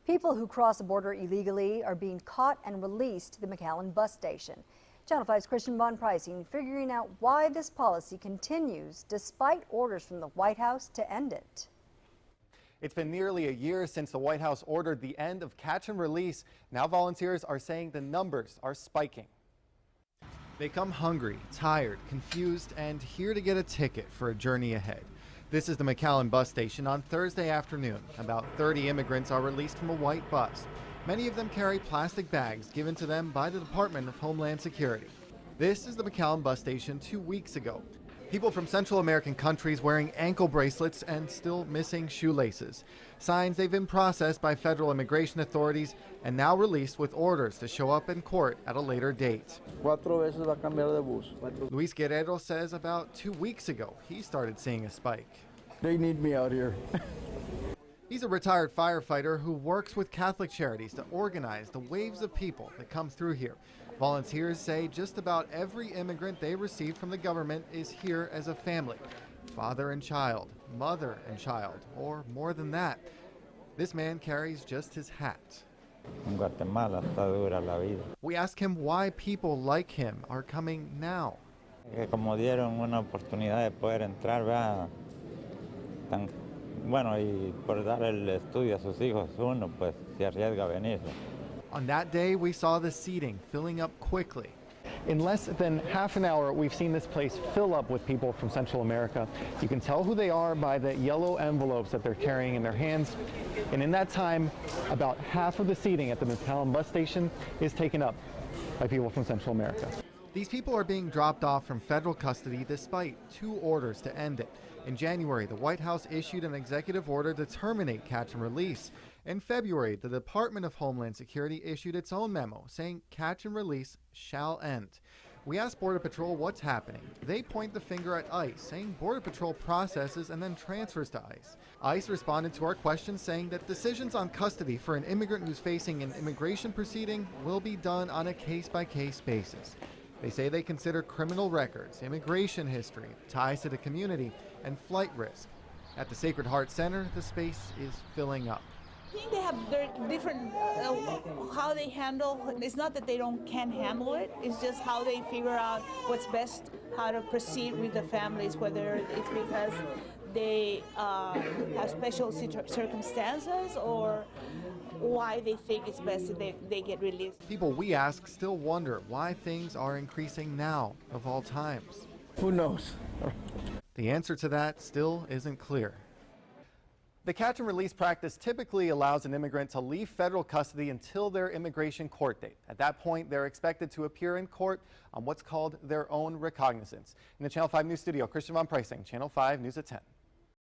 People who cross the border illegally are being caught and released to the McAllen Bus Station. Channel 5's Christian Von Preissing figuring out why this policy continues despite orders from the White House to end it. It's been nearly a year since the White House ordered the end of catch and release. Now volunteers are saying the numbers are spiking. They come hungry, tired, confused, and here to get a ticket for a journey ahead. This is the McAllen Bus Station on Thursday afternoon. About 30 immigrants are released from a white bus. Many of them carry plastic bags given to them by the Department of Homeland Security. This is the McAllen Bus Station 2 weeks ago. People from Central American countries wearing ankle bracelets and still missing shoelaces. Signs they've been processed by federal immigration authorities and now released with orders to show up in court at a later date. Luis Guerrero says about 2 weeks ago he started seeing a spike. They need me out here. He's a retired firefighter who works with Catholic charities to organize the waves of people that come through here. Volunteers say just about every immigrant they receive from the government is here as a family, father and child, mother and child, or more than that. This man carries just his hat. En Guatemala está dura la vida. We ask him why people like him are coming now. Que como dieron una oportunidad de poder entrar, ¿verdad? Bueno, y por dar el estudio a sus hijos, uno pues se arriesga a venir. On that day, we saw the seating filling up quickly. In less than half an hour, we've seen this place fill up with people from Central America. You can tell who they are by the yellow envelopes that they're carrying in their hands. And in that time, about half of the seating at the McAllen Bus Station is taken up by people from Central America. These people are being dropped off from federal custody despite 2 orders to end it. In January, the White House issued an executive order to terminate catch and release. In February, the Department of Homeland Security issued its own memo saying catch and release shall end. We asked Border Patrol what's happening. They point the finger at ICE, saying Border Patrol processes and then transfers to ICE. ICE responded to our questions saying that decisions on custody for an immigrant who's facing an immigration proceeding will be done on a case-by-case basis. They say they consider criminal records, immigration history, ties to the community, and flight risk. At the Sacred Heart Center, the space is filling up. I think they have their different, how they handle, it's not that they can't handle it, it's just how they figure out what's best, how to proceed with the families, whether it's because they have special circumstances or why they think it's best that they get released. People we ask still wonder why things are increasing now, of all times. Who knows? The answer to that still isn't clear. The catch and release practice typically allows an immigrant to leave federal custody until their immigration court date. At that point, they're expected to appear in court on what's called their own recognizance. In the Channel 5 News studio, Christian Von Preissing, Channel 5 News at 10.